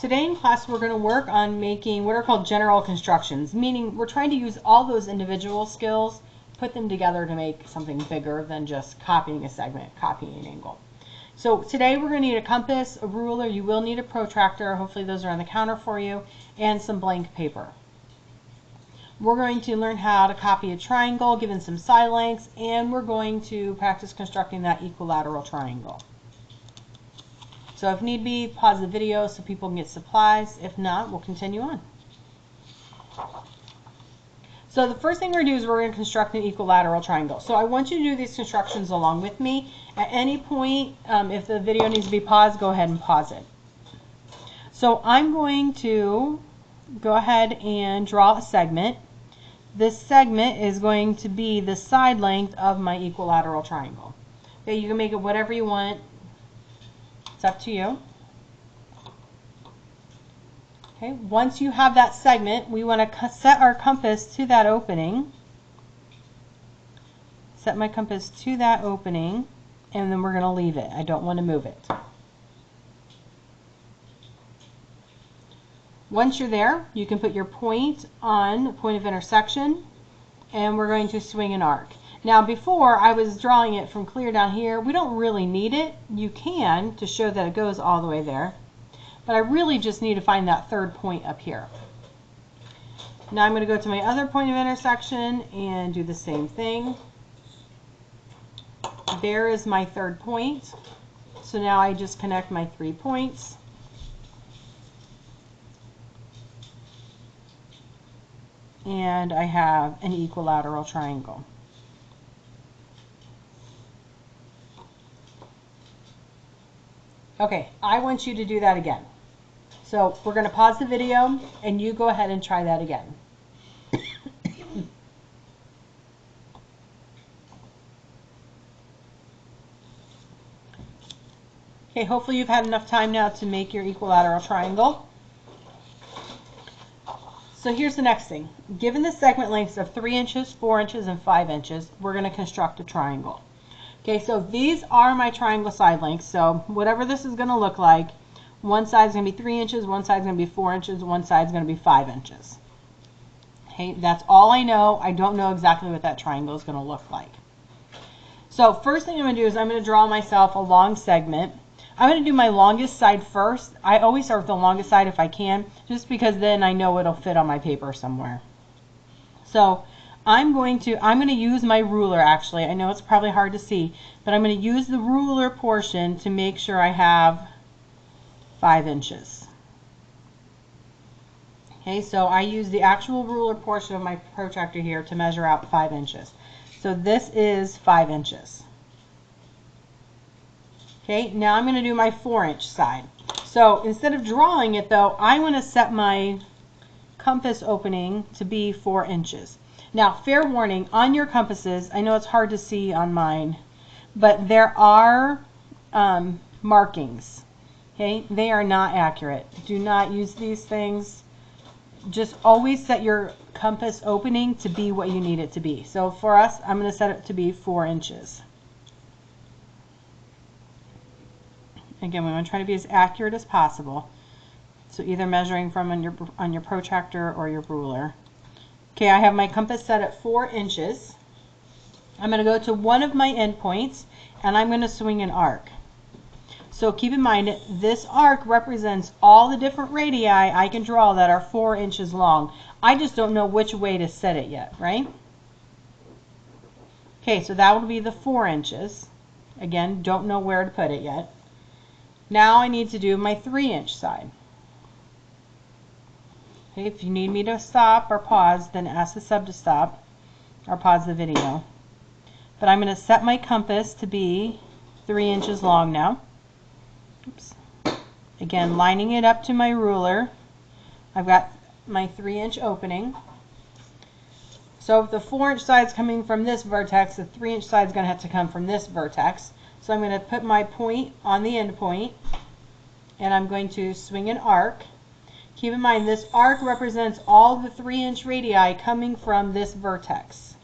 Today in class we're going to work on making what are called general constructions, meaning we're trying to use all those individual skills, put them together to make something bigger than just copying a segment, copying an angle. So today we're going to need a compass, a ruler, you will need a protractor, hopefully those are on the counter for you, and some blank paper. We're going to learn how to copy a triangle given some side lengths, and we're going to practice constructing that equilateral triangle. So if need be, pause the video so people can get supplies. If not, we'll continue on. So the first thing we're going to do is we're going to construct an equilateral triangle. So I want you to do these constructions along with me. At any point, if the video needs to be paused, go ahead and pause it. So I'm going to go ahead and draw a segment. This segment is going to be the side length of my equilateral triangle. Okay, you can make it whatever you want. It's up to you. Okay, once you have that segment, we want to set our compass to that opening. Set my compass to that opening, and then we're going to leave it. I don't want to move it. Once you're there, you can put your point on the point of intersection, and we're going to swing an arc. Now before I was drawing it from clear down here. We don't really need it. You can to show that it goes all the way there. But I really just need to find that third point up here. Now I'm going to go to my other point of intersection and do the same thing. There is my third point. So now I just connect my 3 points. And I have an equilateral triangle. Okay, I want you to do that again. So we're going to pause the video and you go ahead and try that again. Okay, hopefully you've had enough time now to make your equilateral triangle. So here's the next thing. Given the segment lengths of 3 inches, 4 inches, and 5 inches, we're going to construct a triangle. Okay, so these are my triangle side lengths. So whatever this is going to look like, one side is going to be 3 inches, one side is going to be 4 inches, one side is going to be 5 inches. Okay, that's all I know. I don't know exactly what that triangle is going to look like. So first thing I'm going to do is I'm going to draw myself a long segment. I'm going to do my longest side first. I always start with the longest side if I can, just because then I know it'll fit on my paper somewhere. So I'm going to use my ruler actually. I know it's probably hard to see, but I'm going to use the ruler portion to make sure I have 5 inches. Okay, so I use the actual ruler portion of my protractor here to measure out 5 inches. So this is 5 inches. Okay, now I'm going to do my 4-inch side. So instead of drawing it though, I want to set my compass opening to be 4 inches. Now, fair warning, on your compasses, I know it's hard to see on mine, but there are markings. Okay, they are not accurate. Do not use these things. Just always set your compass opening to be what you need it to be. So for us, I'm going to set it to be 4 inches. Again, we want to try to be as accurate as possible. So either measuring from on your protractor or your ruler. Okay, I have my compass set at 4 inches. I'm going to go to one of my endpoints and I'm going to swing an arc. So keep in mind, this arc represents all the different radii I can draw that are 4 inches long. I just don't know which way to set it yet, right? Okay, so that will be the 4 inches. Again, don't know where to put it yet. Now I need to do my 3-inch side. Okay, if you need me to stop or pause, then ask the sub to stop or pause the video. But I'm going to set my compass to be 3 inches long now. Oops. Again, lining it up to my ruler. I've got my 3-inch opening. So if the 4-inch side is coming from this vertex, the 3-inch side is going to have to come from this vertex. So I'm going to put my point on the end point, and I'm going to swing an arc. Keep in mind, this arc represents all the 3-inch radii coming from this vertex.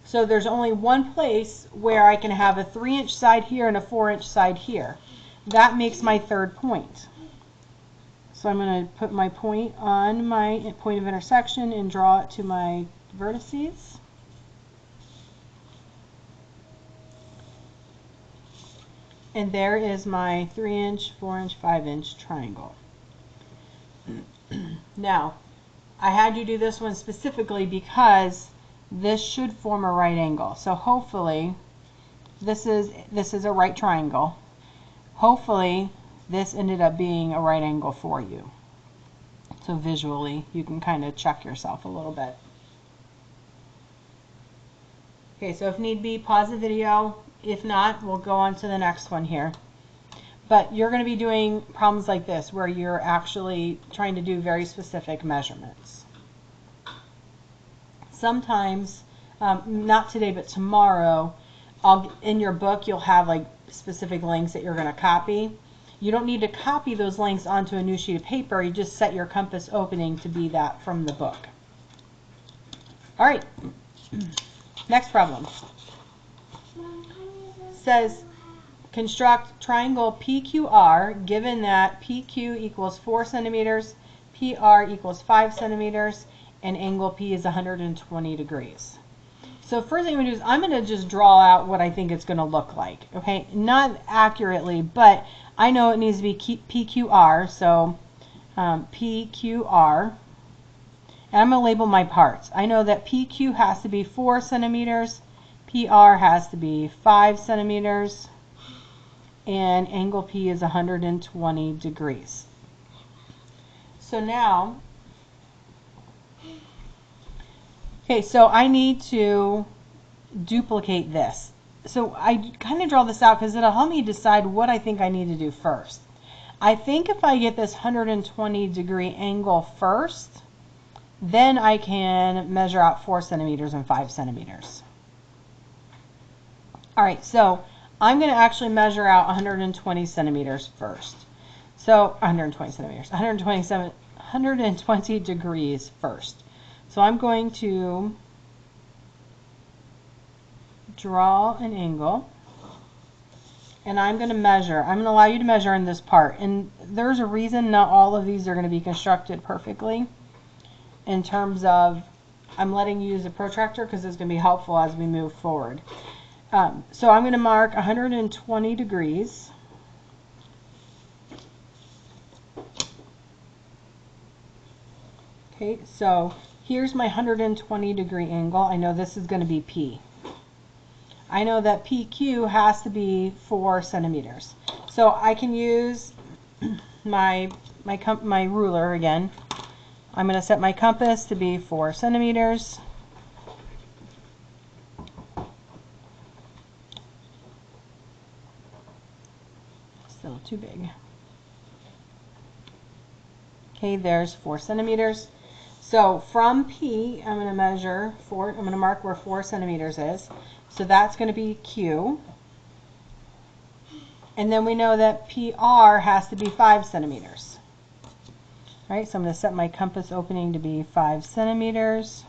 So there's only one place where I can have a 3-inch side here and a 4-inch side here. That makes my third point. So I'm going to put my point on my point of intersection and draw it to my vertices. And there is my 3-inch, 4-inch, 5-inch triangle. Now, I had you do this one specifically because this should form a right angle. So hopefully, this is a right triangle. Hopefully, this ended up being a right angle for you. So visually, you can kind of check yourself a little bit. Okay, so if need be, pause the video. If not, we'll go on to the next one here. But you're going to be doing problems like this where you're actually trying to do very specific measurements. Sometimes, not today, but tomorrow, in your book, you'll have like specific links that you're going to copy. You don't need to copy those links onto a new sheet of paper. You just set your compass opening to be that from the book. All right, next problem. Says, construct triangle PQR given that PQ equals 4 centimeters, PR equals 5 centimeters, and angle P is 120 degrees. So first thing I'm going to do is I'm going to just draw out what I think it's going to look like. Okay, not accurately, but I know it needs to be PQR, so PQR. And I'm going to label my parts. I know that PQ has to be 4 centimeters, PR has to be 5 centimeters, and angle P is 120 degrees. So now, okay, so I need to duplicate this. So I kind of draw this out because it'll help me decide what I think I need to do first. I think if I get this 120 degree angle first, then I can measure out 4 centimeters and 5 centimeters. All right, so I'm going to actually measure out 120 centimeters first. So 120 degrees first. So I'm going to draw an angle, and I'm going to measure. I'm going to allow you to measure in this part. And there's a reason not all of these are going to be constructed perfectly in terms of I'm letting you use a protractor because it's going to be helpful as we move forward. So I'm going to mark 120 degrees. Okay, so here's my 120 degree angle. I know this is going to be P. I know that PQ has to be 4 centimeters. So I can use my ruler again. I'm going to set my compass to be 4 centimeters. Still too big. Okay, there's 4 centimeters. So from P, I'm going to measure 4. I'm going to mark where 4 centimeters is. So that's going to be Q. And then we know that PR has to be 5 centimeters. All right, so I'm going to set my compass opening to be 5 centimeters.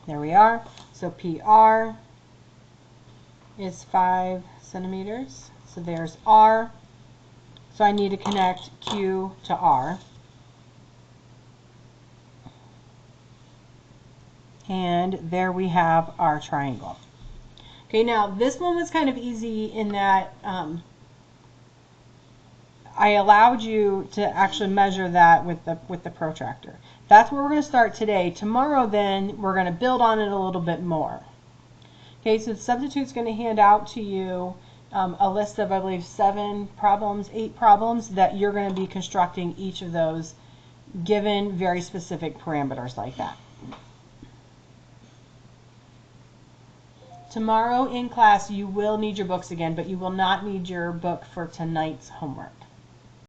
There we are. So PR is 5 centimeters. So there's R. So I need to connect Q to R. And there we have our triangle. Okay, now this one was kind of easy in that I allowed you to actually measure that with the protractor. That's where we're going to start today. Tomorrow then we're going to build on it a little bit more. Okay, so the substitute's going to hand out to you a list of, I believe, 8 problems that you're going to be constructing each of those given very specific parameters like that. Tomorrow in class you will need your books again, but you will not need your book for tonight's homework.